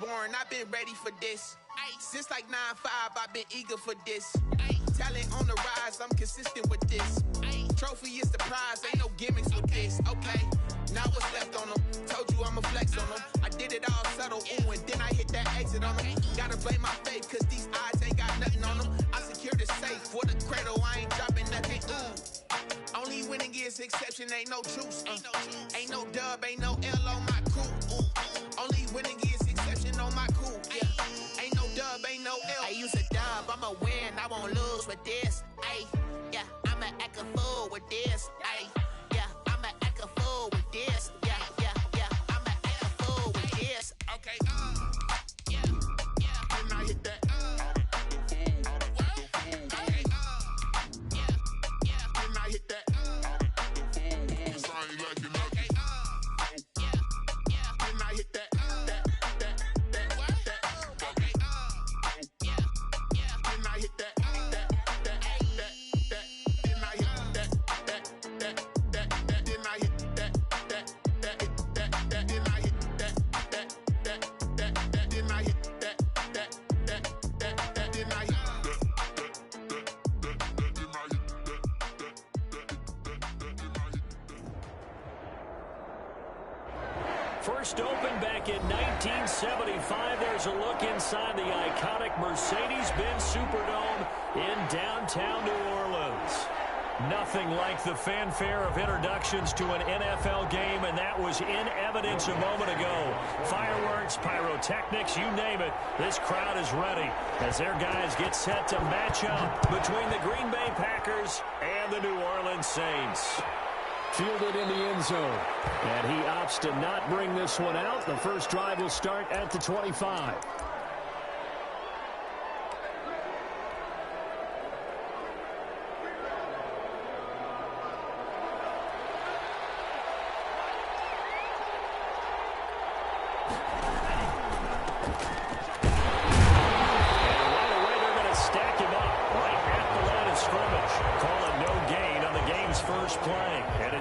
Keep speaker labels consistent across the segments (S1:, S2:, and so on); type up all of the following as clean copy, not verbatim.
S1: born, I've been ready for this. Since like 9-5, I've been eager for this. Talent on the rise, I'm consistent with this. Trophy is the prize, ain't no gimmicks with this. Okay, now what's left on them? Told you I'ma flex on them. I did it all subtle, ooh, and then I hit that exit on them. Gotta blame my faith, cause these odds ain't got nothing on them. I secure the safe for the cradle, I ain't dropping nothing, ooh. Only winning is exception, ain't no truce. Ain't no dub, ain't no L on my crew. Only winning is exception on my crew. Yeah. Ain't no dub, ain't no L. I use a dub, I'ma win, I won't lose with this. Ay, yeah, I'ma act a fool with this. Ay, yeah, I'ma act a fool with this. Yeah, yeah, yeah, I'ma act a fool with this. Okay, yeah, yeah. And I hit that.
S2: First opened back in 1975. There's a look inside the iconic Mercedes-Benz Superdome in downtown New Orleans. Nothing like the fanfare of introductions to an NFL game, and that was in evidence a moment ago. Fireworks, pyrotechnics, you name it. This crowd is ready as their guys get set to match up between the Green Bay Packers and the New Orleans Saints.
S3: Fielded in the end zone.
S2: And he opts to not bring this one out. The first drive will start at the 25.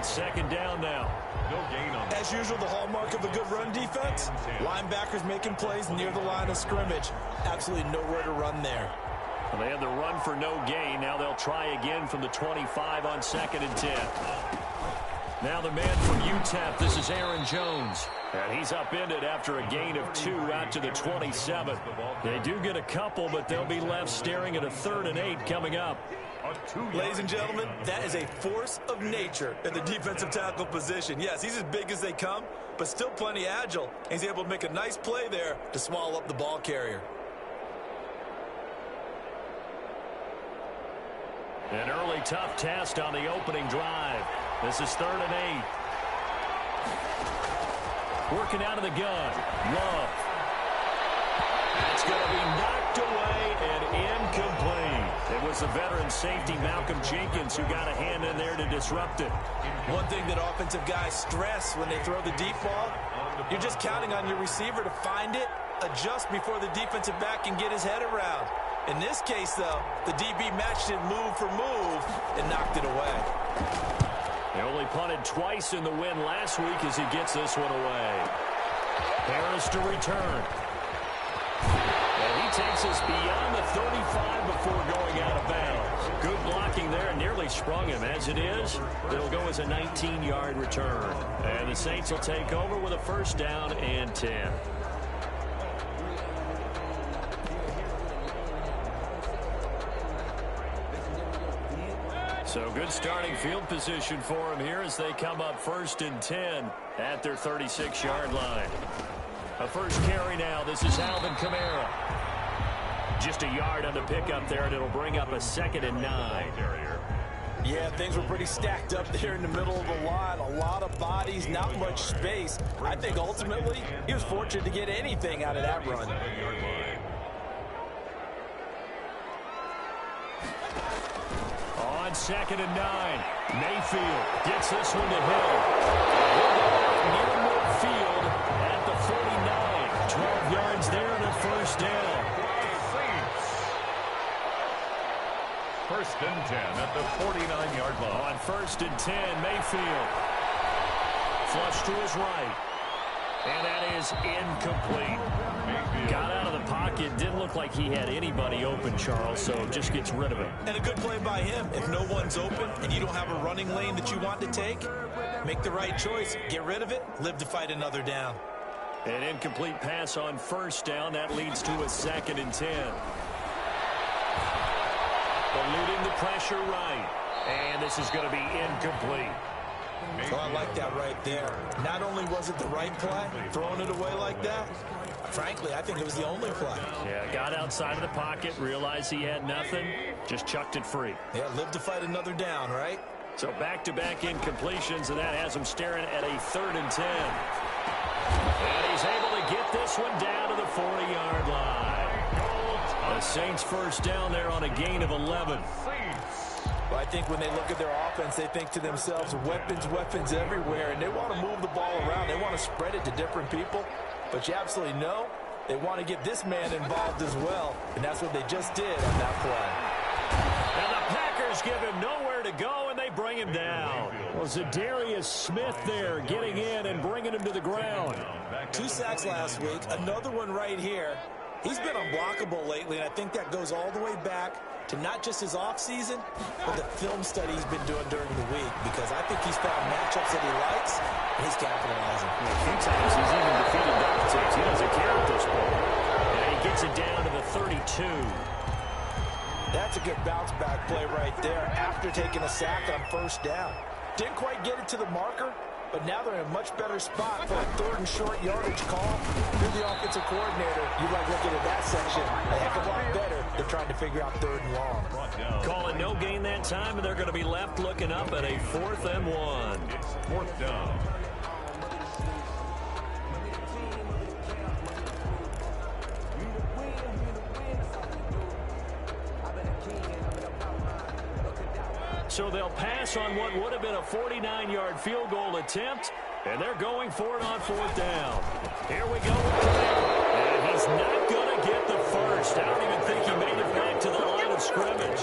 S4: Second down now.
S5: No gain on that.
S4: As usual, the hallmark of a good run defense, linebackers making plays near the line of scrimmage. Absolutely nowhere to run there.
S2: Well, they had the run for no gain. Now they'll try again from the 25 on 2nd and 10. Now the man from UTEP, this is Aaron Jones. And he's upended after a gain of 2 out to the 27. They do get a couple, but they'll be left staring at a 3rd and 8 coming up.
S4: Ladies and gentlemen, that is a force of nature in the defensive tackle position. Yes, he's as big as they come, but still plenty agile. He's able to make a nice play there to swallow up the ball carrier.
S2: An early tough test on the opening drive. This is 3rd and 8. Working out of the gun. Love. It's going to be knocked away and incomplete. It was the veteran safety Malcolm Jenkins who got a hand in there to disrupt it.
S4: One thing that offensive guys stress when they throw the deep ball, you're just counting on your receiver to find it, adjust before the defensive back can get his head around. In this case, though, the DB matched it move for move and knocked it away.
S2: They only punted twice in the win last week as he gets this one away. Harris to return. And he takes us beyond the 35 before going out of bounds. Good blocking there, nearly sprung him. As it is, it'll go as a 19-yard return. And the Saints will take over with a 1st down and 10. So good starting field position for him here as they come up 1st and 10 at their 36-yard line. A first carry now. This is Alvin Kamara. Just a yard on the pickup there, and it'll bring up a 2nd and 9.
S4: Yeah, things were pretty stacked up there in the middle of the line. A lot of bodies, not much space. I think ultimately he was fortunate to get anything out of that run.
S2: On 2nd and 9, Mayfield gets this one to Hill. Near midfield at the 49. 12 yards there and a 1st down.
S5: 1st and 10 at the 49-yard line.
S2: On 1st and 10, Mayfield. Flush to his right. And that is incomplete. Got out of the pocket. Didn't look like he had anybody open, Charles, so just gets rid of it.
S4: And a good play by him. If no one's open and you don't have a running lane that you want to take, make the right choice. Get rid of it. Live to fight another down.
S2: An incomplete pass on first down. That leads to a 2nd and 10. Eluding the pressure right. And this is going to be incomplete.
S4: So I like that right there. Not only was it the right play, throwing it away like that, frankly, I think it was the only play.
S2: Yeah, got outside of the pocket, realized he had nothing, just chucked it free.
S4: Yeah, live to fight another down, right?
S2: So back-to-back incompletions, and that has him staring at a 3rd and 10. And he's able to get this one down to the 40-yard line. The Saints first down there on a gain of 11.
S4: Well, I think when they look at their offense, they think to themselves, weapons everywhere, and they want to move the ball around. They want to spread it to different people. But you absolutely know they want to get this man involved as well, and that's what they just did on that play.
S2: And the Packers give him nowhere to go, and they bring him down. Well, Zadarius Smith there getting in and bringing him to the ground.
S4: 2 sacks last week, another one right here. He's been unblockable lately, and I think that goes all the way back to not just his offseason, but the film study he's been doing during the week, because I think he's found matchups that he likes, and he's capitalizing.
S2: A few times he's even defeated double teams. He doesn't care at this point. And he gets it down to the 32.
S4: That's a good bounce-back play right there after taking a sack on first down. Didn't quite get it to the marker, but now they're in a much better spot for a 3rd and short yardage call. If you're the offensive coordinator, you like looking at that section a heck of a lot better than trying to figure out 3rd and long.
S2: Calling no gain that time, and they're going to be left looking up at a 4th and 1.
S5: It's 4th down.
S2: So they'll pass on what would have been a 49-yard field goal attempt, and they're going for it on 4th down. Here we go with Kamara, and he's not going to get the first. I don't even think he made it back to the line of scrimmage.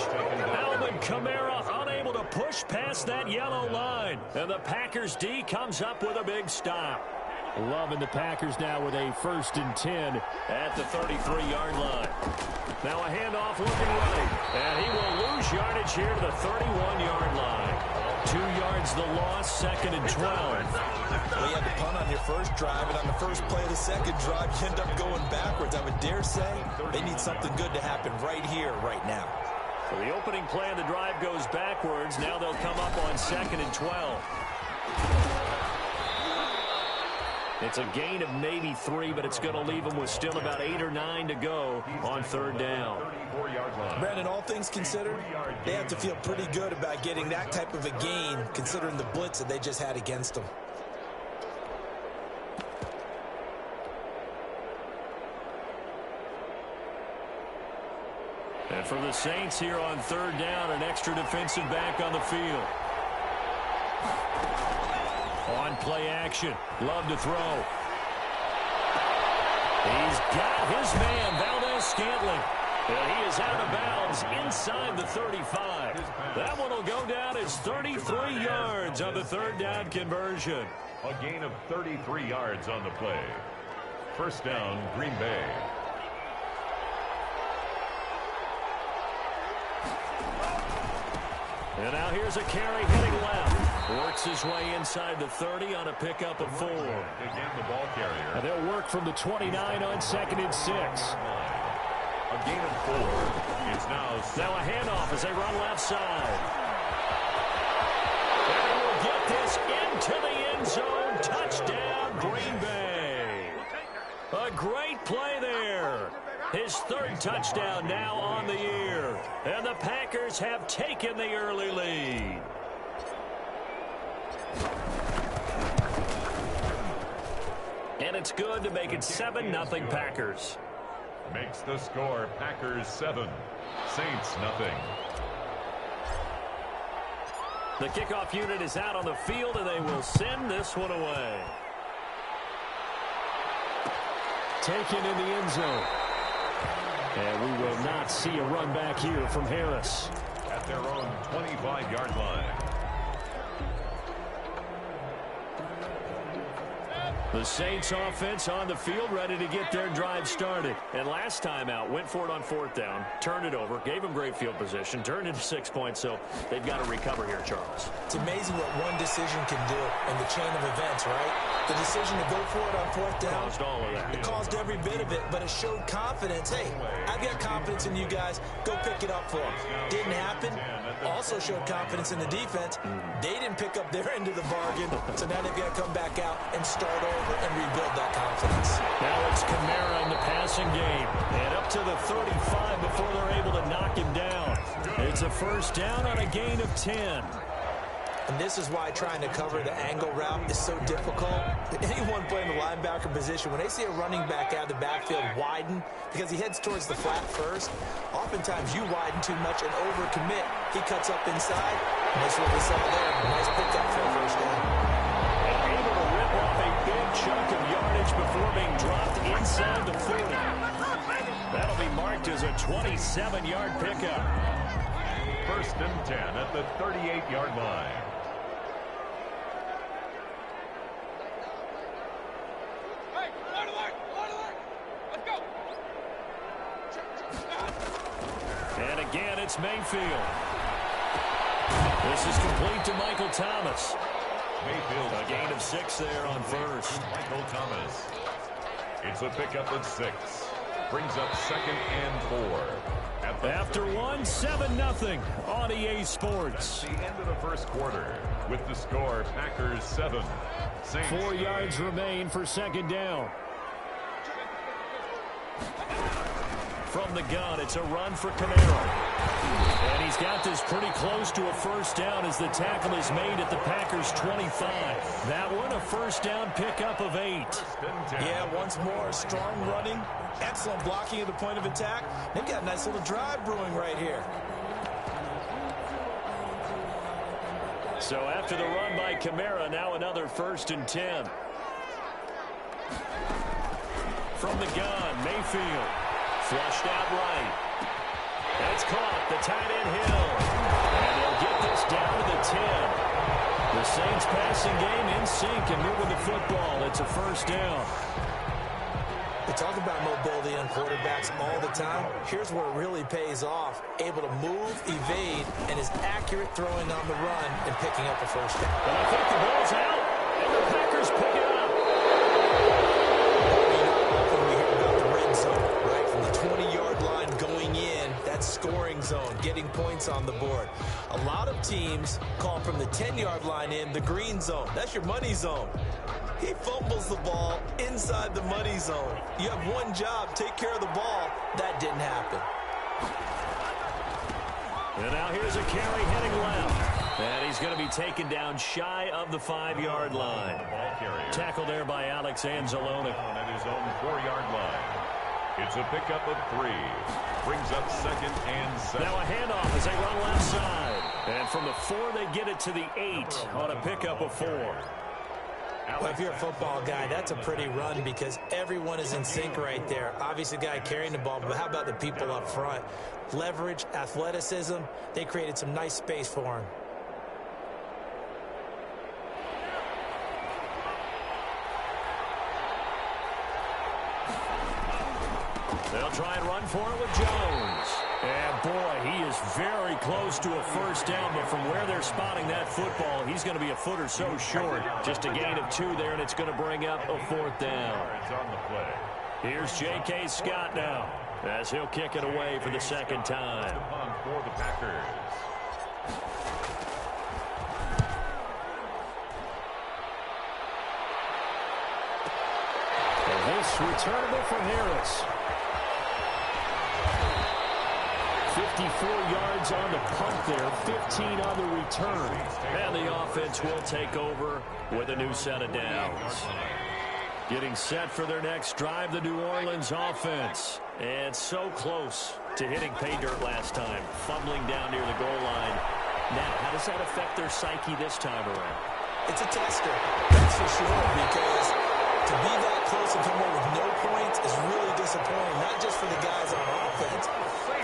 S2: Alvin Kamara unable to push past that yellow line, and the Packers D comes up with a big stop. Loving the Packers now with a 1st and 10 at the 33-yard line. Now a handoff looking right, and he will lose yardage here to the 31-yard line. 2 yards the loss, 2nd and 12.
S4: Well, you had to punt on your first drive, and on the first play of the second drive, you end up going backwards. I would dare say they need something good to happen right here, right now.
S2: So the opening play of the drive goes backwards. Now they'll come up on 2nd and 12. It's a gain of maybe 3, but it's going to leave them with still about 8 or 9 to go on 3rd down.
S4: Brandon, all things considered, they have to feel pretty good about getting that type of a gain, considering the blitz that they just had against them.
S2: And for the Saints here on 3rd down, an extra defensive back on the field. On play action. Love to throw. He's got his man, Valdez-Scantling. And he is out of bounds inside the 35. That one will go down as 33 yards on the 3rd down conversion.
S5: A gain of 33 yards on the play. 1st down, Green Bay.
S2: And now here's a carry heading left. Works his way inside the 30 on a pickup of 4.
S5: Again, the ball carrier.
S2: And they'll work from the 29 on 2nd and 6.
S5: A gain of 4. It's now
S2: a handoff as they run left side. And we'll get this into the end zone. Touchdown, Green Bay. A great play there. His 3rd touchdown now on the year. And the Packers have taken the early lead. And it's good to make it 7-0 Packers.
S5: makes the score Packers 7, Saints nothing.
S2: The kickoff unit is out on the field, and they will send this one away. Taken in the end zone. And we will not see a run back here from Harris.
S5: At their own 25-yard line.
S2: The Saints offense on the field, ready to get their drive started. And last time out, went for it on 4th down, turned it over, gave them great field position, turned into 6 points, so they've got to recover here, Charles.
S4: It's amazing what one decision can do in the chain of events, right? The decision to go for it on 4th down.
S2: Caused all of that.
S4: It caused every bit of it, but it showed confidence. Hey, I've got confidence in you guys. Go pick it up for them. Didn't happen. Also showed confidence in the defense. They didn't pick up their end of the bargain, so now they've got to come back out and start over and rebuild that confidence.
S2: Now it's Kamara in the passing game. And up to the 35 before they're able to knock him down. It's a 1st down on a gain of 10.
S4: And this is why trying to cover the angle route is so difficult. Anyone playing the linebacker position, when they see a running back out of the backfield widen, because he heads towards the flat first, oftentimes you widen too much and overcommit. He cuts up inside, and that's what we saw there. Nice pickup for a 1st down.
S2: Able to rip off a big chunk of yardage before being dropped inside the 40. That'll be marked as a 27-yard pickup.
S5: 1st and 10 at the 38-yard line.
S2: And again, it's Mayfield. This is complete to Michael Thomas.
S5: Mayfield,
S2: A gain of 6 there on 1st.
S5: Michael Thomas. It's a pickup of 6. Brings up 2nd and 4.
S2: After 7-0 on EA Sports.
S5: At the end of the 1st quarter, with the score, Packers 7. Saints
S2: 4 yards remain for 2nd down. From the gun, it's a run for Kamara. And he's got this pretty close to a 1st down as the tackle is made at the Packers' 25. That one, a 1st down pickup of 8.
S4: Yeah, once more, strong running, excellent blocking at the point of attack. They've got a nice little drive brewing right here.
S2: So after the run by Kamara, now another 1st and 10. From the gun, Mayfield. Flushed out right. That's caught. The tight end Hill. And they'll get this down to the 10. The Saints passing game in sync and moving the football. It's a 1st down.
S4: We talk about mobility on quarterbacks all the time. Here's where it really pays off. Able to move, evade, and is accurate throwing on the run and picking up a 1st down.
S2: But I think the ball's out, and the Packers pick it up.
S4: Often we hear about the red zone, right? From the 20-yard line going in, that's scoring zone, getting points on the board. A lot of teams call from the 10-yard line in the green zone. That's your money zone. He fumbles the ball inside the money zone. You have one job, take care of the ball. That didn't happen.
S2: And now here's a carry heading left. And he's going to be taken down shy of the 5-yard line. Tackle there by Alex Anzalone.
S5: At his own 4-yard line. It's a pickup of 3. Brings up 2nd and 7.
S2: Now a handoff as they run left side. And from the 4, they get it to the 8 on a pickup of 4.
S4: Well, if you're a football guy, that's a pretty run because everyone is in sync right there. Obviously, the guy carrying the ball, but how about the people up front? Leverage, athleticism, they created some nice space for him.
S2: They'll try and run for it with Jones. And, boy, he is very close to a 1st down, but from where they're spotting that football, he's going to be a foot or so short. Just a gain of 2 there, and it's going to bring up a 4th down.
S5: On the play.
S2: Here's J.K. Scott now, as he'll kick it away for the 2nd time.
S5: For the Packers.
S2: And this returnable for Harris. 54 yards on the punt there, 15 on the return. And the offense will take over with a new set of downs. Getting set for their next drive, the New Orleans offense. And so close to hitting pay dirt last time, fumbling down near the goal line. Now, how does that affect their psyche this time around?
S4: It's a tester, that's for sure, because to be that close and come away with no points is really disappointing, not just for the guys on offense,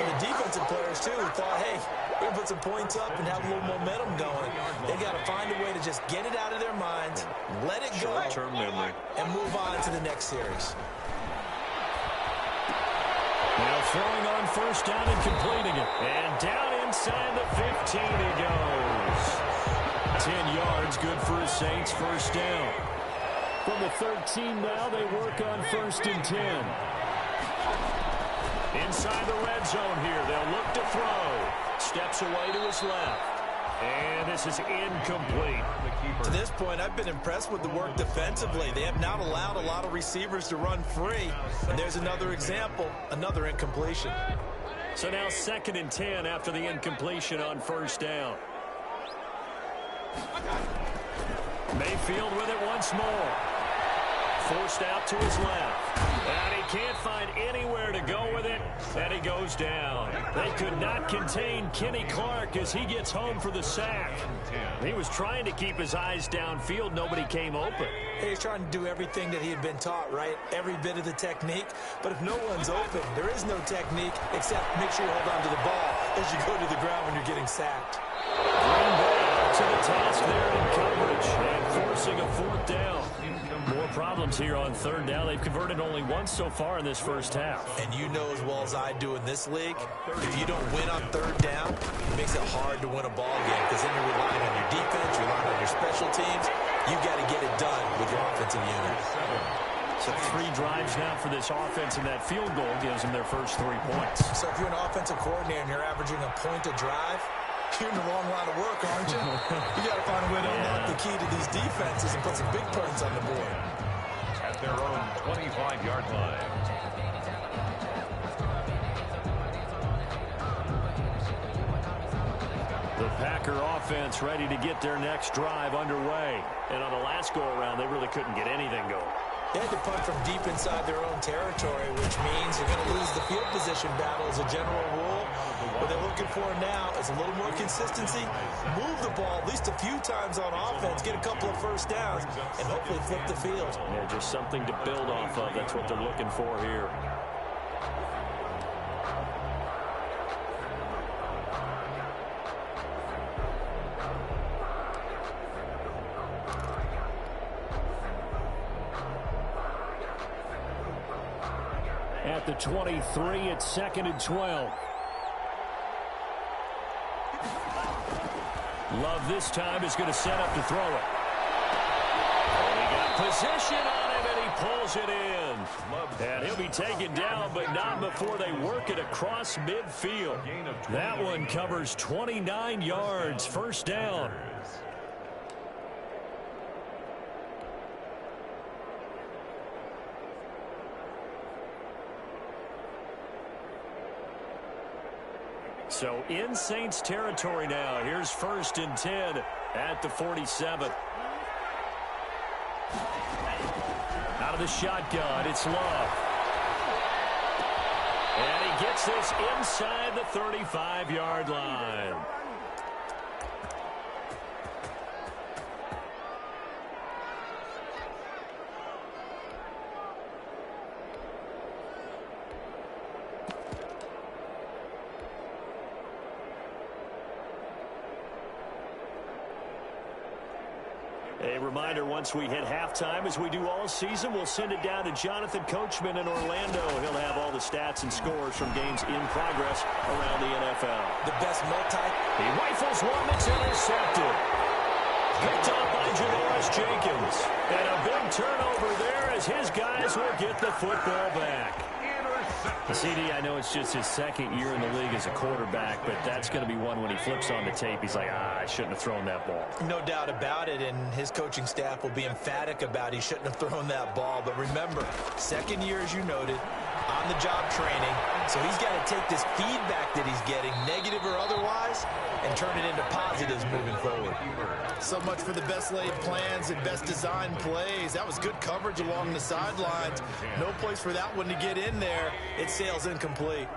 S4: For the defensive players, too, who thought, hey, we're going to put some points up and have a little momentum going. They got to find a way to just get it out of their minds, let it go,
S2: short-term memory,
S4: and move on to the next series.
S2: Now throwing on first down and completing it. And down inside the 15 he goes. 10 yards, good for his Saints, first down.
S3: From the 13 now, they work on 1st and 10.
S2: Inside the red zone here. They'll look to throw. Steps away to his left. And this is incomplete.
S4: To this point, I've been impressed with the work defensively. They have not allowed a lot of receivers to run free. And there's another example, another incompletion.
S2: So now 2nd and 10 after the incompletion on first down. Mayfield with it once more. Forced out to his left. And he can't find anywhere to go with it. And he goes down. They could not contain Kenny Clark as he gets home for the sack. He was trying to keep his eyes downfield. Nobody came open.
S4: He's trying to do everything that he had been taught, right? Every bit of the technique. But if no one's open, there is no technique except make sure you hold on to the ball as you go to the ground when you're getting sacked.
S2: Green Bay up to the task there in coverage and forcing a 4th down. More problems here on 3rd down. They've converted only once so far in this first half.
S4: And you know as well as I do in this league, if you don't win on 3rd down, it makes it hard to win a ball game because then you're relying on your defense, you're relying on your special teams. You've got to get it done with your offensive unit.
S2: So 3 drives now for this offense, and that field goal gives them their first 3 points.
S4: So if you're an offensive coordinator and you're averaging a point a drive, you're in the wrong line of work, aren't you? You got to find a way to unlock the key to these defenses and put some big points on the board.
S5: At their own 25-yard line.
S2: The Packer offense ready to get their next drive underway. And on the last go-around, they really couldn't get anything going.
S4: They had to punt from deep inside their own territory, which means you're going to lose the field position battle as a general rule. What they're looking for now is a little more consistency, move the ball at least a few times on offense, get a couple of first downs, and hopefully flip the field.
S2: Yeah, just something to build off of. That's what they're looking for here.
S3: At the 23, it's 2nd and 12.
S2: Love this time is going to set up to throw it. He got position on him, and he pulls it in. And he'll be taken down, but not before they work it across midfield. That one covers 29 yards, first down. So in Saints territory now. Here's 1st and 10 at the 47. Out of the shotgun, it's Love. And he gets this inside the 35-yard line. A reminder, once we hit halftime, as we do all season, we'll send it down to Jonathan Coachman in Orlando. He'll have all the stats and scores from games in progress around the NFL.
S4: The best
S2: He rifles one that's intercepted. Picked up by Janoris Jenkins. And a big turnover there as his guys will get the football back. CD, I know it's just his 2nd year in the league as a quarterback, but that's going to be one when he flips on the tape, he's like, I shouldn't have thrown that ball.
S4: No doubt about it, and his coaching staff will be emphatic about he shouldn't have thrown that ball. But remember, 2nd year, as you noted, on-the-job training, so he's got to take this feedback that he's getting, negative or otherwise, and turn it into positives moving forward.
S6: So much for the best laid plans and best designed plays. That was good coverage along the sidelines. No place for that one to get in there.
S4: It sails incomplete.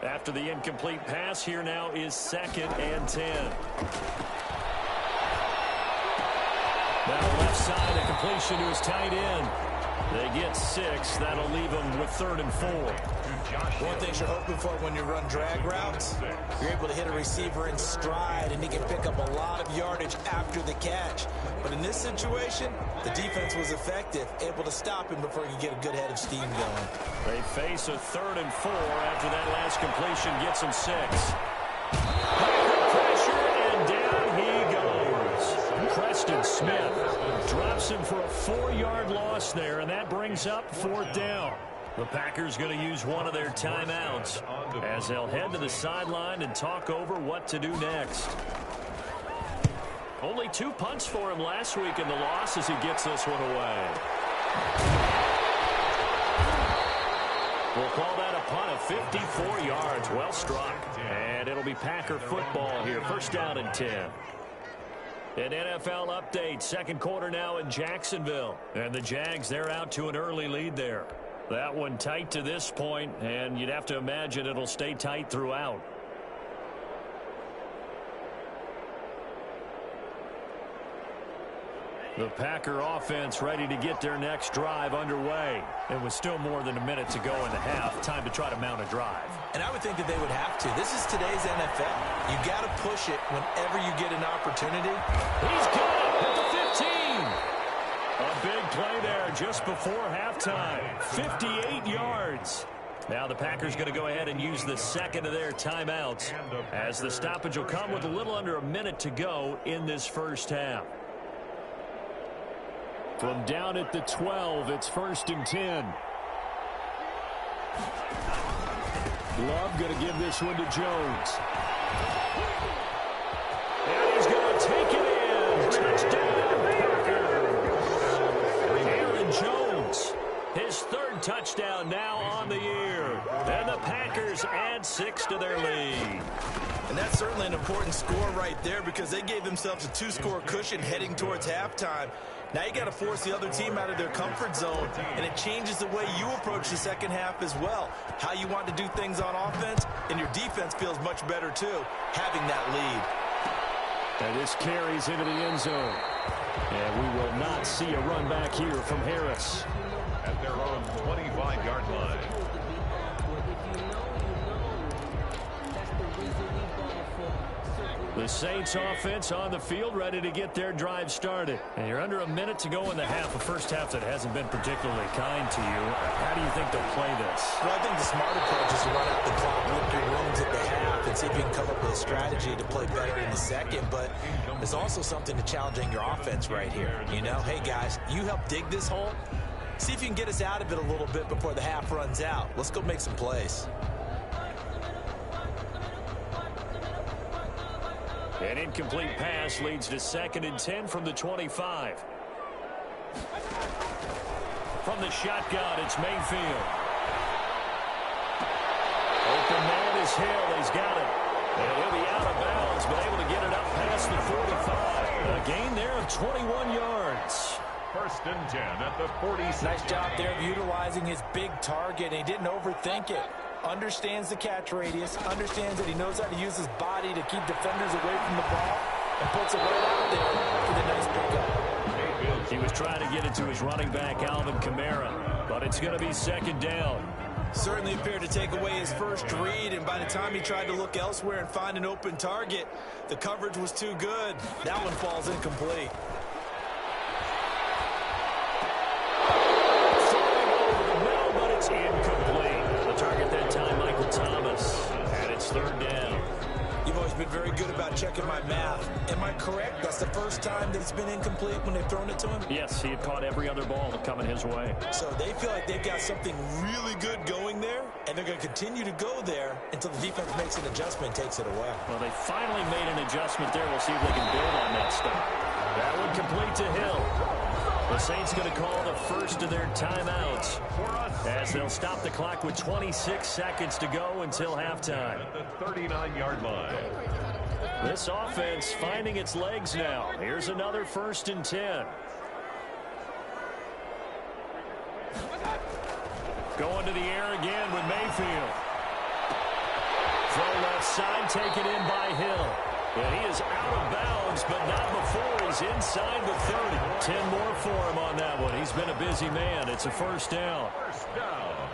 S2: After the incomplete pass, here now is 2nd and 10. Now left side, a completion to his tight end. They get 6. That'll leave them with 3rd and 4.
S4: One thing you're hoping for when you run drag routes, you're able to hit a receiver in stride, and he can pick up a lot of yardage after the catch. But in this situation, the defense was effective, able to stop him before he could get a good head of steam going.
S2: They face a 3rd and 4 after that last completion gets them 6. Pressure, and down he goes. Preston Smith drops him for a 4-yard loss there, and that brings up 4th down. The Packers going to use one of their timeouts as they'll head to the sideline and talk over what to do next. Only 2 punts for him last week in the loss as he gets this one away. We'll call that a punt of 54 yards. Well struck. And it'll be Packer football here. 1st down and 10. An NFL update. 2nd quarter now in Jacksonville. And the Jags, they're out to an early lead there. That one tight to this point, and you'd have to imagine it'll stay tight throughout. The Packer offense ready to get their next drive underway. It was still more than a minute to go in the half. Time to try to mount a drive.
S4: And I would think that they would have to. This is today's NFL. You got to push it whenever you get an opportunity.
S2: He's got it at the 15. A big play there just before halftime. 58 yards. Now the Packers going to go ahead and use the 2nd of their timeouts as the stoppage will come with a little under a minute to go in this 1st half. From down at the 12, it's 1st and 10. Love going to give this one to Jones. And he's going to take it in. Touchdown, Packers. Aaron Jones, his 3rd touchdown now on the year. And the Packers add 6 to their lead.
S6: And that's certainly an important score right there because they gave themselves a 2-score cushion heading towards halftime. Now you got to force the other team out of their comfort zone, and it changes the way you approach the 2nd half as well. How you want to do things on offense, and your defense feels much better too, having that lead.
S2: And this carries into the end zone. And we will not see a run back here from Harris.
S5: At their own 25-yard line.
S2: The Saints offense on the field ready to get their drive started. And you're under a minute to go in the half. A 1st half that hasn't been particularly kind to you. How do you think they'll play this?
S4: Well, I think the smart approach is to run out the clock, lick your wounds at the half, and see if you can come up with a strategy to play better in the 2nd. But there's also something to challenging your offense right here. You know, hey, guys, you help dig this hole. See if you can get us out of it a little bit before the half runs out. Let's go make some plays.
S2: An incomplete pass leads to 2nd and 10 from the 25. From the shotgun, it's Mayfield. Open man is Hill. He's got it. And he'll be out of bounds, but able to get it up past the 45. A gain there of 21 yards.
S5: 1st and 10 at the 46.
S4: Nice job there of utilizing his big target. He didn't overthink it. Understands the catch radius, understands that he knows how to use his body to keep defenders away from the ball, and puts it right out there for the nice pickup.
S2: He was trying to get it to his running back, Alvin Kamara, but it's going to be 2nd down.
S6: Certainly appeared to take away his first read, and by the time he tried to look elsewhere and find an open target, the coverage was too good. That one falls incomplete.
S2: Throwing over the middle, but it's incomplete. The target that time, Michael Thomas, and it's 3rd down.
S6: You've always been very good about checking my math. Am I correct? That's the first time that it's been incomplete when they've thrown it to him?
S2: Yes, he had caught every other ball coming his way.
S6: So they feel like they've got something really good going there, and they're going to continue to go there until the defense makes an adjustment and takes it away.
S2: Well, they finally made an adjustment there. We'll see if they can build on that stop. That one complete to Hill. The Saints going to call the 1st of their timeouts as they'll stop the clock with 26 seconds to go until halftime.
S5: At the 39-yard line.
S2: This offense finding its legs now. Here's another 1st and 10. Going to the air again with Mayfield. Throw left side, taken in by Hill. And he is out of bounds, but not before he's inside the 30. 10 more for him on that one. He's been a busy man. It's a first down.
S5: First down.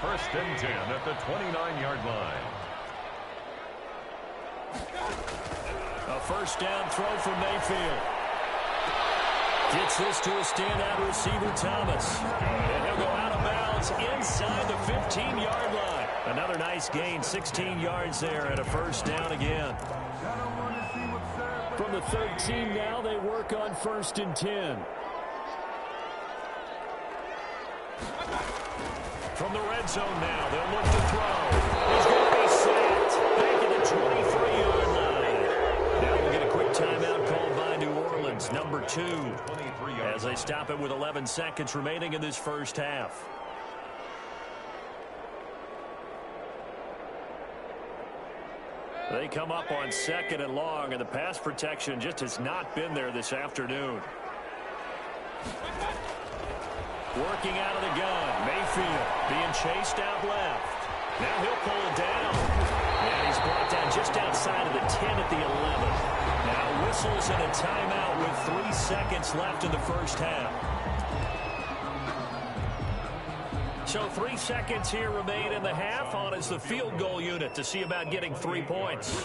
S5: First and 10 at the 29-yard line.
S2: A first down throw from Mayfield. Gets this to a standout receiver, Thomas. And he'll go out of bounds inside the 15-yard line. Another nice gain, 16 yards there, and a first down again.
S3: From the 13 now, they work on first and 10.
S2: From the red zone now, they'll look to throw. He's going to be sacked back at the 23-yard line. Now we'll get a quick timeout called by New Orleans, number 2, as they stop it with 11 seconds remaining in this first half. They come up on 2nd and long, and the pass protection just has not been there this afternoon. Working out of the gun, Mayfield being chased out left. Now he'll pull it down. And he's brought down just outside of the 10 at the 11. Now whistles and a timeout with 3 seconds left in the first half. So 3 seconds here remain in the half. On is the field goal unit to see about getting 3 points.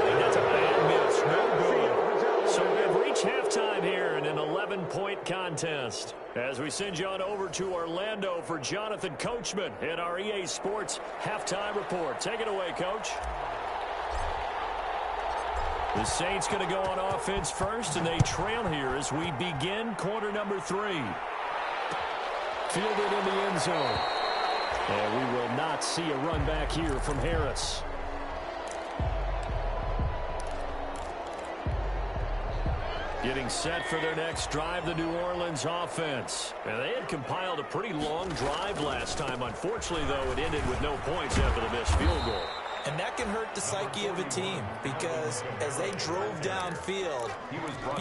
S2: That's a bad miss. No good. So we've reached halftime here in an 11-point contest. As we send you on over to Orlando for Jonathan Coachman in our EA Sports Halftime Report. Take it away, Coach. The Saints going to go on offense first, and they trail here as we begin quarter number 3. Fielded in the end zone. And we will not see a run back here from Harris. Getting set for their next drive, the New Orleans offense. And they had compiled a pretty long drive last time. Unfortunately, though, it ended with no points after the missed field goal.
S6: And that can hurt the psyche of a team because as they drove downfield,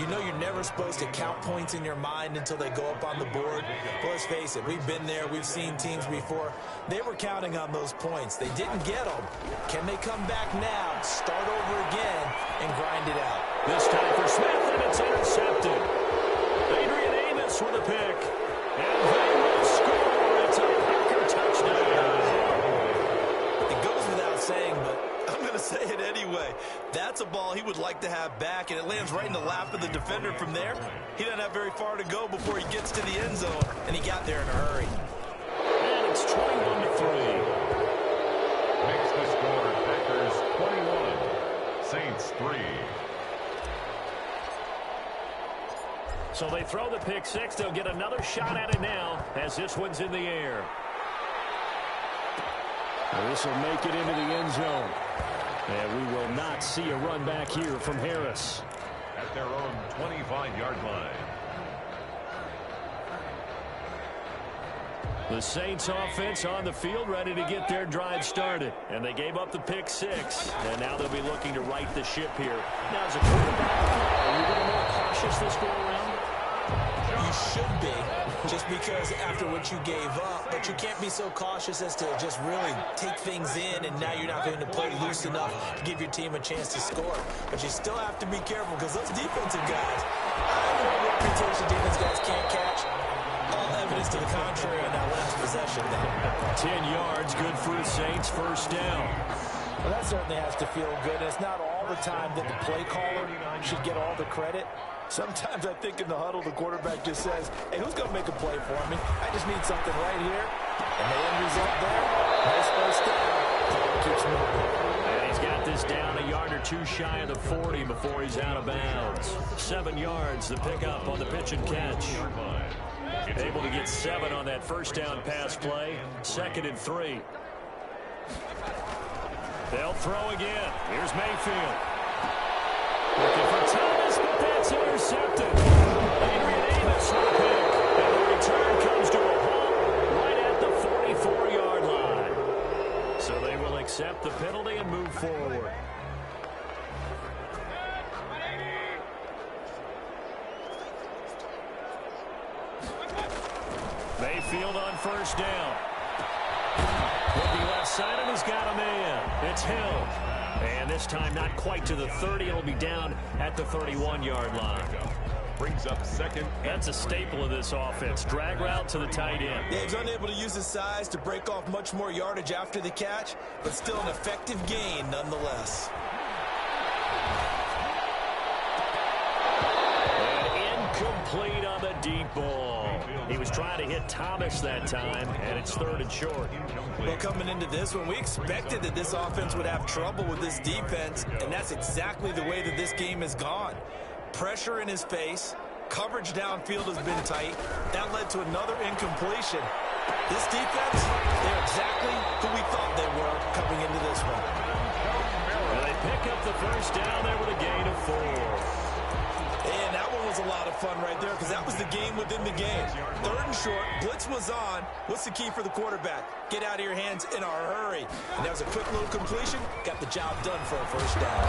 S6: you know you're never supposed to count points in your mind until they go up on the board. But let's face it, we've been there. We've seen teams before. They were counting on those points. They didn't get them. Can they come back now, start over again, and grind it out?
S2: This time for Smith, and it's intercepted. Adrian Amos with a pick. And they will score. It's a Packer touchdown.
S6: Saying, but I'm going to say it anyway. That's a ball he would like to have back, and it lands right in the lap of the defender from there. He doesn't have very far to go before he gets to the end zone, and he got there in a hurry.
S2: And it's 21-3.
S5: Makes the score Packers 21, Saints 3.
S2: So they throw the pick six. They'll get another shot at it now as this one's in the air.
S3: This will make it into the end zone. And we will not see a run back here from Harris.
S5: At their own 25-yard line.
S2: The Saints offense on the field ready to get their drive started. And they gave up the pick six. And now they'll be looking to right the ship here. Now as a quarterback, are you a little more cautious this go around?
S6: You should be, just because after what you gave up, but you can't be so cautious as to just really take things in, and now you're not going to play loose enough to give your team a chance to score. But you still have to be careful because those defensive guys, I have a reputation defense guys can't catch. All evidence to the contrary on that last possession there.
S2: 10 yards, good for the Saints, first down.
S7: Well, that certainly has to feel good. And it's not all the time that the play caller should get all the credit. Sometimes I think in the huddle, the quarterback just says, hey, who's going to make a play for me? I just need something right here. And the end result there, nice first down. Keeps moving.
S2: And he's got this down a yard or two shy of the 40 before he's out of bounds. 7 yards, the pickup on the pitch and catch. Able to get 7 on that first down pass play. 2nd and 3. They'll throw again. Here's Mayfield. Looking for Thomas, but that's intercepted. Adrian Amos with a pick. And the return comes to a halt right at the 44-yard line. So they will accept the penalty and move forward. Mayfield on first down. Looking left outside and he's got a man. It's Hill. And this time not quite to the 30. It'll be down at the 31-yard line.
S5: Brings up second.
S2: That's a staple of this offense. Drag route to the tight end.
S6: Yeah, he's unable to use his size to break off much more yardage after the catch, but still an effective gain nonetheless.
S2: And incomplete on the deep ball. He was trying to hit Thomas that time, and it's 3rd and short.
S6: Well, coming into this one, we expected that this offense would have trouble with this defense, and that's exactly the way that this game has gone. Pressure in his face. Coverage downfield has been tight. That led to another incompletion. This defense, they're exactly who we thought they were coming into this one.
S2: Well, they pick up the first down there with a gain of 4.
S6: And that one was a lot of fun right there because that was the game within the game. 3rd and short, blitz was on. What's the key for the quarterback? Get out of your hands in a hurry. And that was a quick little completion. Got the job done for a first down.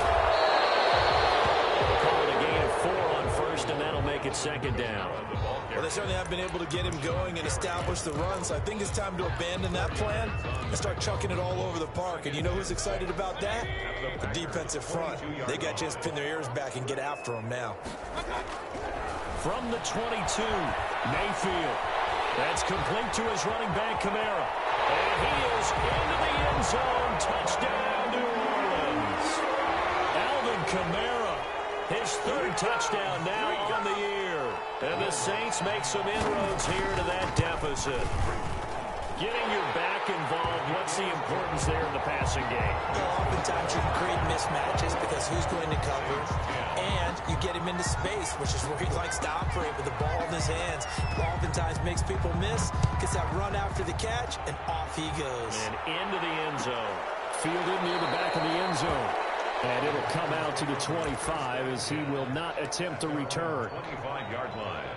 S2: Call it a gain of 4 on first, and that'll make it 2nd down.
S6: Well, they certainly have been able to get him going and establish the run, so I think it's time to abandon that plan and start chucking it all over the park. And you know who's excited about that? The defensive front. They got a chance to pin their ears back and get after him now.
S2: From the 22, Mayfield. That's complete to his running back, Kamara. And he is into the end zone. Touchdown, New Orleans. Alvin Kamara, his 3rd touchdown now on the year. And the Saints make some inroads here to that deficit. Getting your back involved, what's the importance there in the passing game?
S6: Well, oftentimes you can create mismatches because who's going to cover, and you get him into space, which is where he likes to operate with the ball in his hands. Oftentimes makes people miss, gets that run after the catch, and off he goes.
S2: And into the end zone. Fielded near the back of the end zone. And it'll come out to the 25 as he will not attempt to return.
S5: 25-yard line.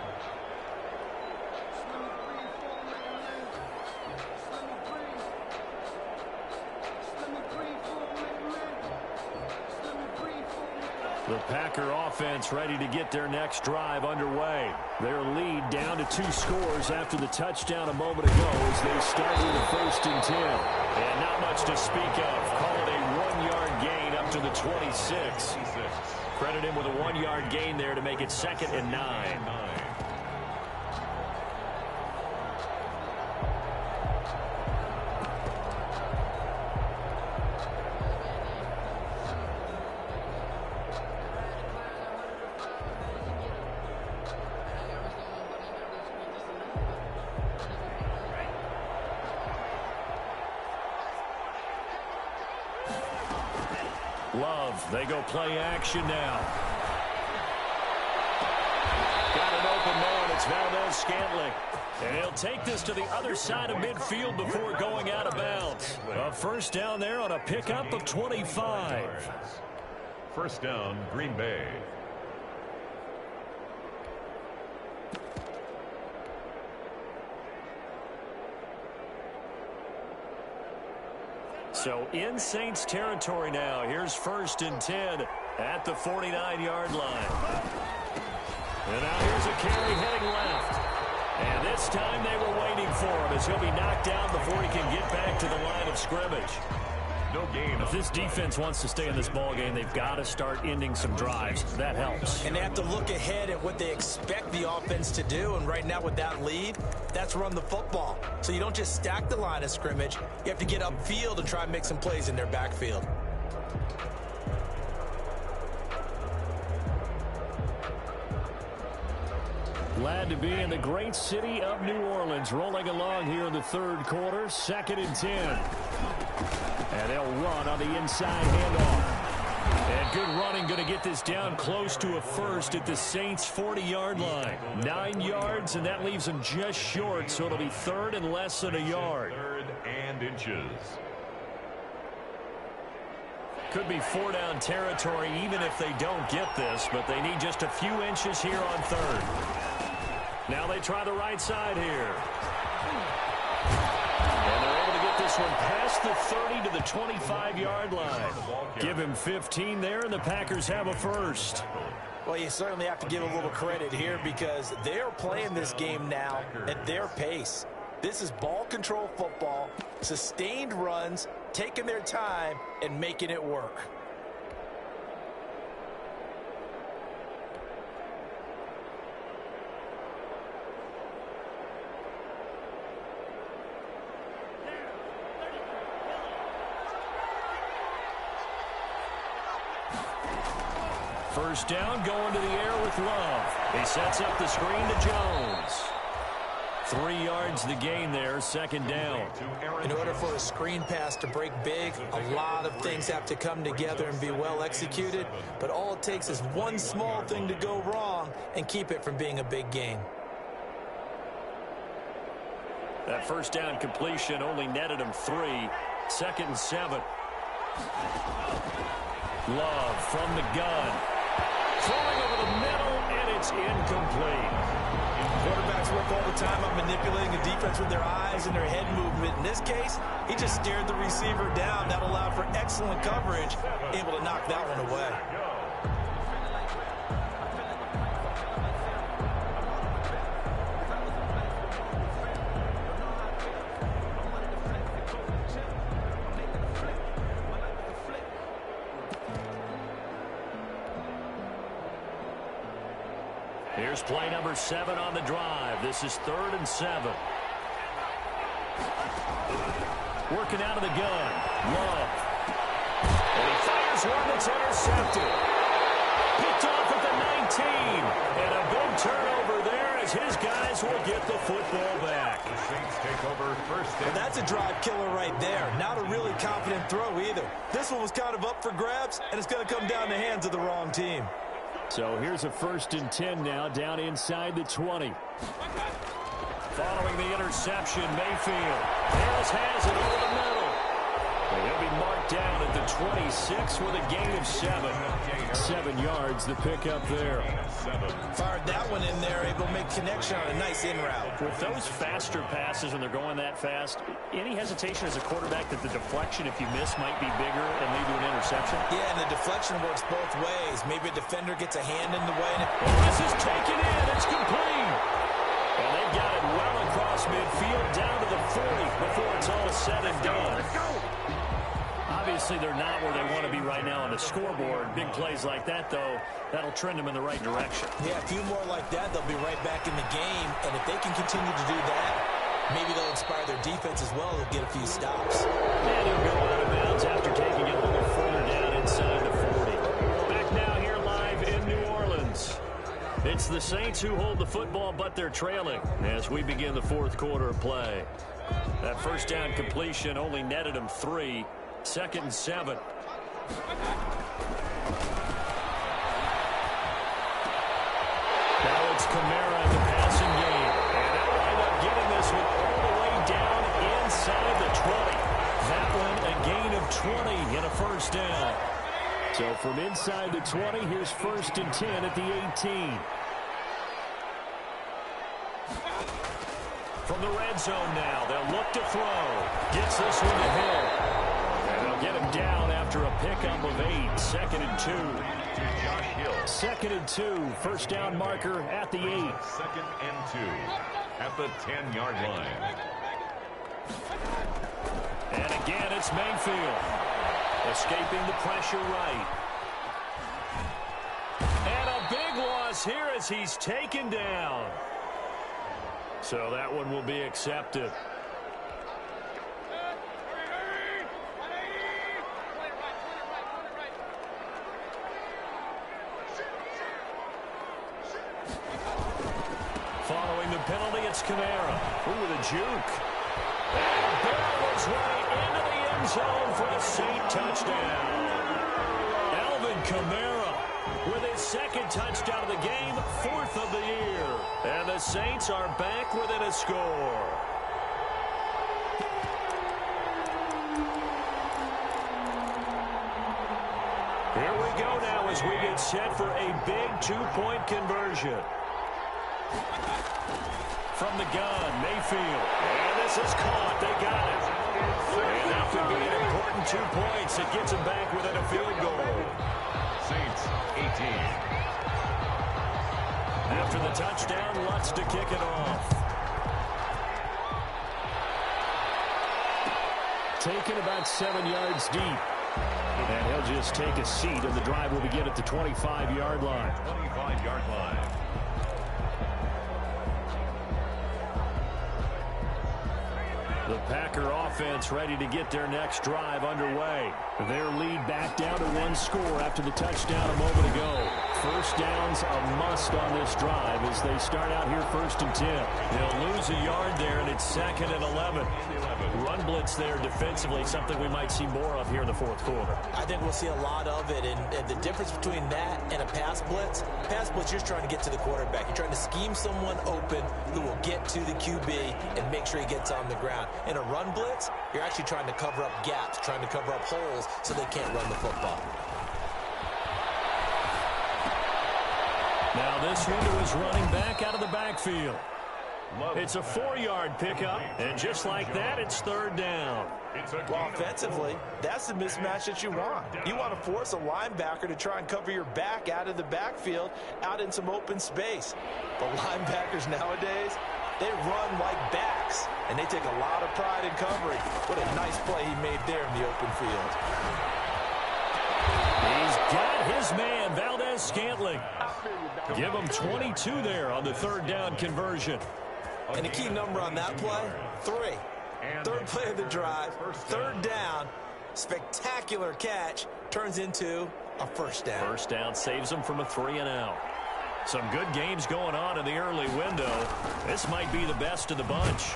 S2: The Packer offense ready to get their next drive underway. Their lead down to 2 scores after the touchdown a moment ago as they start with the 1st and 10. And not much to speak of. Call it a 1-yard gain up to the 26. Credit him with a 1-yard gain there to make it 2nd and 9. Love, they go play action now. Got an open man, it's Valdez-Scantling. And he'll take this to the other side of midfield before going out of bounds. A first down there on a pickup of 25.
S5: First down, Green Bay.
S2: So in Saints territory now. Here's 1st and 10 at the 49-yard line. And now here's a carry heading left. And this time they were waiting for him as he'll be knocked down before he can get back to the line of scrimmage.
S5: No gain.
S2: If this defense wants to stay in this ballgame, they've got to start ending some drives. That helps.
S6: And they have to look ahead at what they expect the offense to do. And right now with that lead, that's run the football. So you don't just stack the line of scrimmage. You have to get upfield and try and make some plays in their backfield.
S2: Glad to be in the great city of New Orleans. Rolling along here in the 3rd quarter. 2nd and 10. And they'll run on the inside handoff. And good running, going to get this down close to a first at the Saints' 40-yard line. 9 yards, and that leaves them just short, so it'll be 3rd and less than a yard.
S5: 3rd and inches.
S2: Could be 4-down territory even if they don't get this, but they need just a few inches here on 3rd. Now they try the right side here. And they're able to get this one past the 30 to the 25-yard line. Give him 15 there, and the Packers have a first.
S6: Well, you certainly have to give a little credit here because they're playing this game now at their pace.
S7: This is ball control football, sustained runs, taking their time, and making it work.
S2: First down, going to the air with Love. He sets up the screen to Jones. 3 yards the gain there, second down.
S7: In order for a screen pass to break big, a lot of things have to come together and be well executed, but all it takes is one small thing to go wrong and keep it from being a big gain.
S2: That first down completion only netted him 3. 2nd and 7. Love from the gun. Throwing over the middle, and it's incomplete.
S7: Quarterbacks work all the time on manipulating the defense with their eyes and their head movement. In this case, he just stared the receiver down. That allowed for excellent coverage, able to knock that one away.
S2: Here's play number 7 on the drive. This is 3rd and 7. Working out of the gun. Love. And he fires one that's intercepted. Picked off at the 19. And a big turnover there as his guys will get the football back.
S5: The Saints take over first down.
S7: Well, that's a drive killer right there. Not a really confident throw either. This one was kind of up for grabs, and it's going to come down the hands of the wrong team.
S2: So here's a 1st and 10 now, down inside the 20. Following the interception, Mayfield. Harris has it over the middle. And he'll be marked down at the 26 with a gain of 7. 7 yards, the pickup there.
S7: Fired that one in there, able to make connection on a nice in route.
S2: With those faster passes when they're going that fast, any hesitation as a quarterback that the deflection, if you miss, might be bigger and lead to an interception?
S7: Yeah, and the deflection works both ways. Maybe a defender gets a hand in the way.
S2: This is taken in. It's complete. And they've got it well across midfield down to the 40 before it's all said and done. Obviously, they're not where they want to be right now on the scoreboard. Big plays like that, though, that'll trend them in the right direction.
S7: Yeah, a few more like that, they'll be right back in the game. And if they can continue to do that, maybe they'll inspire their defense as well. They'll get a few stops.
S2: And he'll go out of bounds after taking it a little further down inside the 40. Back now here live in New Orleans. It's the Saints who hold the football, but they're trailing as we begin the 4th quarter of play. That first down completion only netted them 3. 2nd and 7. Now it's Kamara in the passing game. And they'll wind up getting this one all the way down inside the 20. That one a gain of 20 and a first down. So from inside the 20, here's 1st and 10 at the 18. From the red zone now, they'll look to throw. Gets this one to Hill. And they'll get him down after a pickup of 8. 2nd and 2.
S5: To Josh Hill.
S2: 2nd and 2. First down marker at the 8.
S5: 2nd and 2. At the 10-yard line.
S2: And again, it's Mayfield. Escaping the pressure right. And a big loss here as he's taken down. So that one will be accepted. Following the penalty, it's Kamara. Ooh, the juke. And barrels right into the end zone for a Saint touchdown. Alvin Kamara with his 2nd touchdown of the game, 4th of the year. And the Saints are back within a score. Here we go now as we get set for a big 2-point conversion. From the gun, Mayfield. And this is caught. They got it. And that could be an important 2 points. It gets them back within a field goal.
S5: Saints, 18.
S2: After the touchdown, Lutz to kick it off.
S3: taken about 7 yards deep. And he'll just take a seat, and the drive will begin at the 25-yard line.
S5: 25-yard line.
S2: The Packer offense ready to get their next drive underway.
S3: Their lead back down to 1 score after the touchdown a moment ago. First down's a must on this drive as they start out here 1st and 10.
S2: They'll lose a yard there, and it's 2nd and 11. Run blitz there defensively, something we might see more of here in the 4th quarter.
S7: I think we'll see a lot of it, and the difference between that and a pass blitz, you're just trying to get to the quarterback. You're trying to scheme someone open who will get to the QB and make sure he gets on the ground. In a run blitz, you're actually trying to cover up gaps, trying to cover up holes so they can't run the football.
S2: Now this window is running back out of the backfield. It's a 4-yard pickup, and just like that, it's 3rd down.
S6: Well, offensively, that's the mismatch that you want. You want to force a linebacker to try and cover your back out of the backfield, out in some open space. But linebackers nowadays, they run like backs, and they take a lot of pride in covering. What a nice play he made there in the open field.
S2: He's got his man, Valdez-Scantling. Give him 22 there on the 3rd down conversion.
S6: And the key number on that play, 3. 3rd play of the drive, 3rd down, spectacular catch, turns into a 1st down.
S2: 1st down saves them from a 3-and-out. Some good games going on in the early window. This might be the best of the bunch.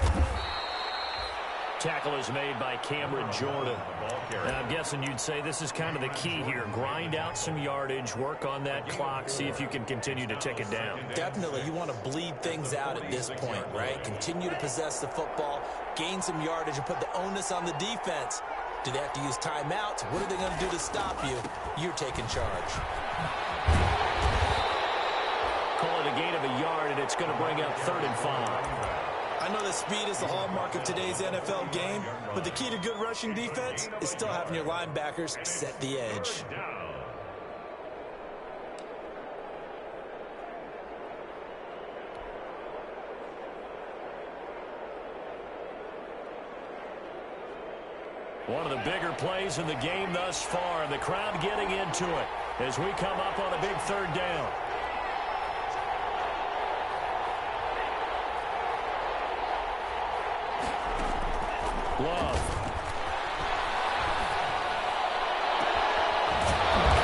S2: Tackle is made by Cameron Jordan. And I'm guessing you'd say this is kind of the key here. Grind out some yardage, work on that clock, see if you can continue to tick it down.
S7: Definitely, you want to bleed things out at this point, right? Continue to possess the football, gain some yardage, and put the onus on the defense. Do they have to use timeouts? What are they going to do to stop you? You're taking charge.
S2: Call it a gain of a yard, and it's going to bring up 3rd and 5.
S6: I know that speed is the hallmark of today's NFL game, but the key to good rushing defense is still having your linebackers set the edge.
S2: One of the bigger plays in the game thus far, and the crowd getting into it as we come up on a big 3rd down. Love.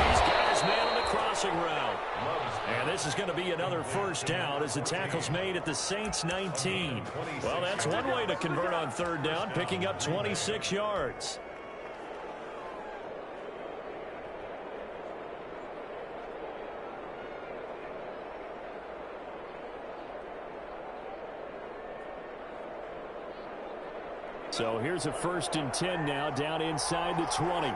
S2: He's got his man on the crossing route. And this is going to be another 1st down as the tackle's made at the Saints 19. Well, that's one way to convert on 3rd down, picking up 26 yards.
S3: So here's a 1st and 10 now, down inside the 20.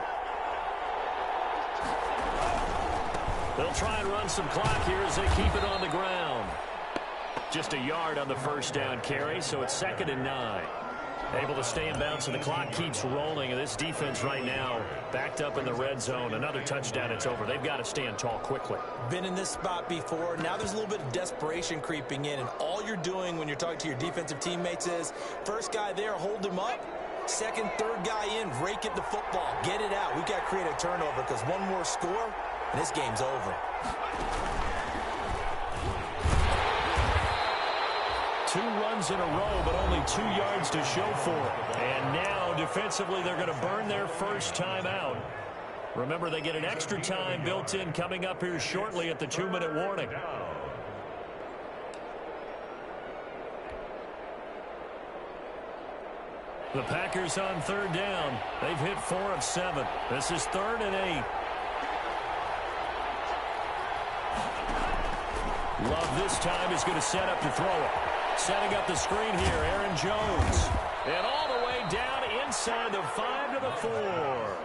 S2: They'll try and run some clock here as they keep it on the ground. Just a yard on the 1st down carry, so it's 2nd and 9. Able to stay in bounds, and the clock keeps rolling. And this defense right now backed up in the red zone. Another touchdown, it's over. They've got to stand tall quickly.
S7: Been in this spot before. Now there's a little bit of desperation creeping in, and all you're doing when you're talking to your defensive teammates is, first guy there, hold him up. Second, third guy in, rake at the football. Get it out. We've got to create a turnover because one more score, and this game's over.
S2: 2 runs in a row, but only 2 yards to show for it. And now, defensively, they're going to burn their first time out. Remember, they get an extra time built in coming up here shortly at the 2-minute warning. The Packers on 3rd down. They've hit 4 of 7. This is 3rd and 8. Love this time is going to set up to throw it. Setting up the screen here, Aaron Jones. And all the way down inside the 5 to the 4.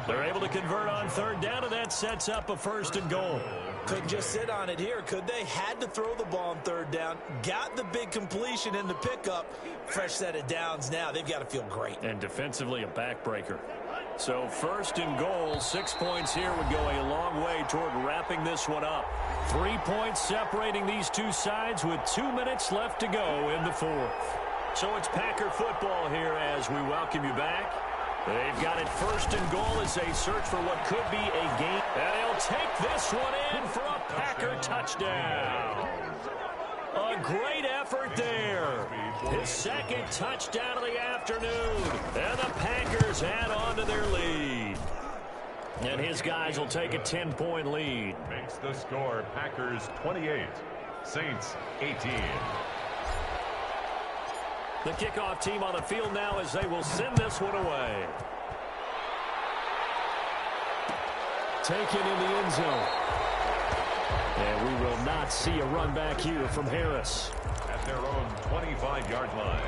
S2: They're able to convert on 3rd down, and that sets up a 1st and goal.
S6: Couldn't just sit on it here, could they? Had to throw the ball on 3rd down. Got the big completion in the pickup. Fresh set of downs now. They've got to feel great.
S2: And defensively, a backbreaker. So 1st and goal, 6 points here would go a long way toward wrapping this one up. 3 points separating these two sides with 2 minutes left to go in the 4th. So it's Packer football here as we welcome you back. They've got it first and goal as they search for what could be a gain. And they'll take this one in for a Packer touchdown. A great effort there. His second touchdown of the afternoon. And the Packers add on to their lead. And his guys will take a 10-point lead.
S5: Makes the score Packers 28, Saints 18.
S2: The kickoff team on the field now as they will send this one away.
S3: Taken in the end zone. And we will not see a run back here from Harris.
S5: At their own 25-yard line.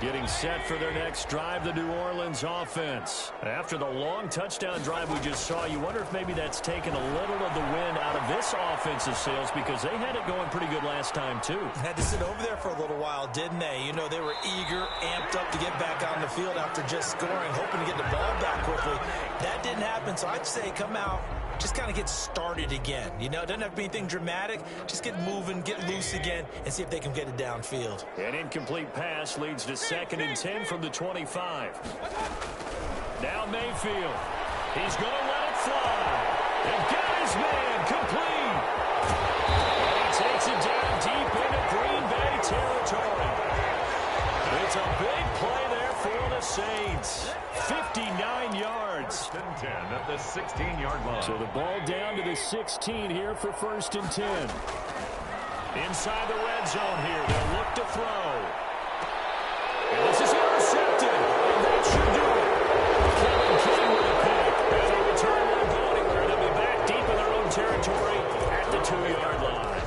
S2: Getting set for their next drive, the New Orleans offense. After the long touchdown drive we just saw, you wonder if maybe that's taken a little of the wind out of this offensive sails because they had it going pretty good last time, too.
S6: Had to sit over there for a little while, didn't they? You know, they were eager, amped up to get back on the field after just scoring, hoping to get the ball back quickly. That didn't happen, so I'd say come out, just kind of get started again. You know, it doesn't have to be anything dramatic. Just get moving, get loose again, and see if they can get it downfield.
S2: An incomplete pass leads to 2nd and 10 from the 25. Now Mayfield. He's going to let it fly. And got his man complete. And he takes it down deep into Green Bay territory. It's a big play there for the Saints. 59 yards.
S5: 10 at the 16-yard line.
S3: So the ball down to the 16 here for 1st and 10.
S2: Inside the red zone here. They'll look to throw. And this is intercepted. And that should do it. Kevin King with a pick. And they return won't go anywhere. They'll be back deep in their own territory at the 2-yard line.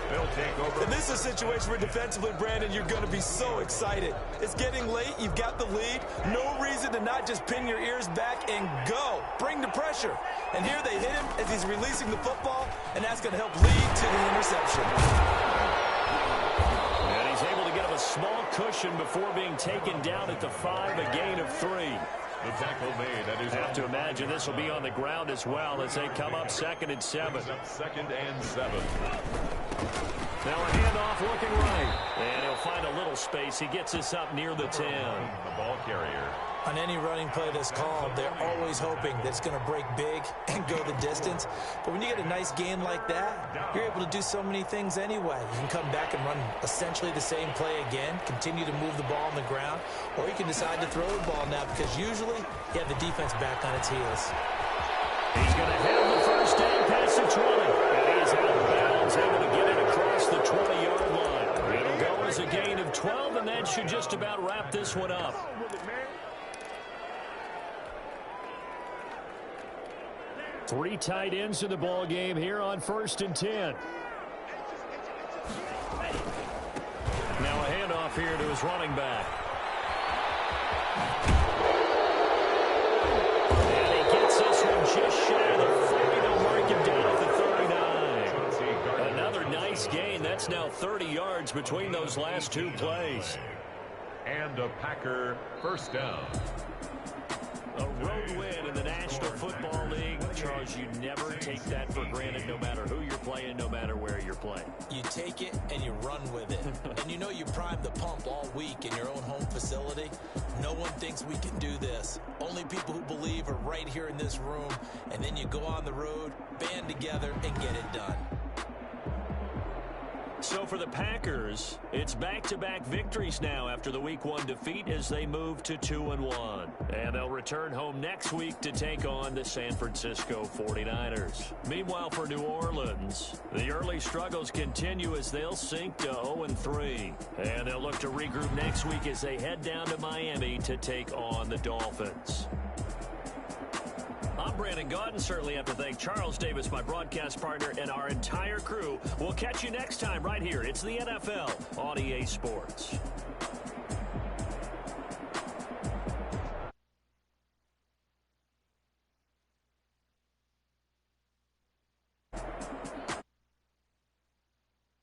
S5: They'll take over.
S6: And this is a situation where defensively, Brandon, you're going to be so excited. It's getting late. You've got the lead. No reason to not just pin your ears back and go. Bring the pressure. And here they hit him as he's releasing the football, and that's going to help lead to the interception.
S2: And he's able to get him a small cushion before being taken down at the 5, a gain of 3.
S5: The tackle made. That is
S2: I have to imagine this will be on the ground as well as they come up 2nd and 7.
S5: 2nd and 7.
S2: Now a handoff looking right. And he'll find a little space. He gets this up near the 10.
S5: The ball carrier.
S6: On any running play that's called, they're always hoping that it's going to break big and go the distance. But when you get a nice gain like that, you're able to do so many things anyway. You can come back and run essentially the same play again, continue to move the ball on the ground, or you can decide to throw the ball now because usually you have the defense back on its heels.
S2: He's going to have the first down past the 20. And he's out of bounds, able to get it across the 20-yard line. It'll go as a gain of 12, and that should just about wrap this one up.
S3: 3 tight ends in the ball game here on 1st and 10.
S2: Now a handoff here to his running back. And he gets this one just shy of the 40. They'll mark him down at the 39. Another nice gain. That's now 30 yards between those last 2 plays.
S5: And a Packer first down.
S2: A road win in the National Football League. Charles, you never take that for granted no matter who you're playing, no matter where you're playing.
S6: You take it and you run with it. And you know you primed the pump all week in your own home facility. No one thinks we can do this. Only people who believe are right here in this room. And then you go on the road, band together, and get it done.
S2: So for the Packers, it's back-to-back victories now after the Week 1 defeat as they move to 2-1. And they'll return home next week to take on the San Francisco 49ers. Meanwhile, for New Orleans, the early struggles continue as they'll sink to 0-3. And they'll look to regroup next week as they head down to Miami to take on the Dolphins. I'm Brandon Gaudin. Certainly have to thank Charles Davis, my broadcast partner, and our entire crew. We'll catch you next time right here. It's the NFL on EA Sports.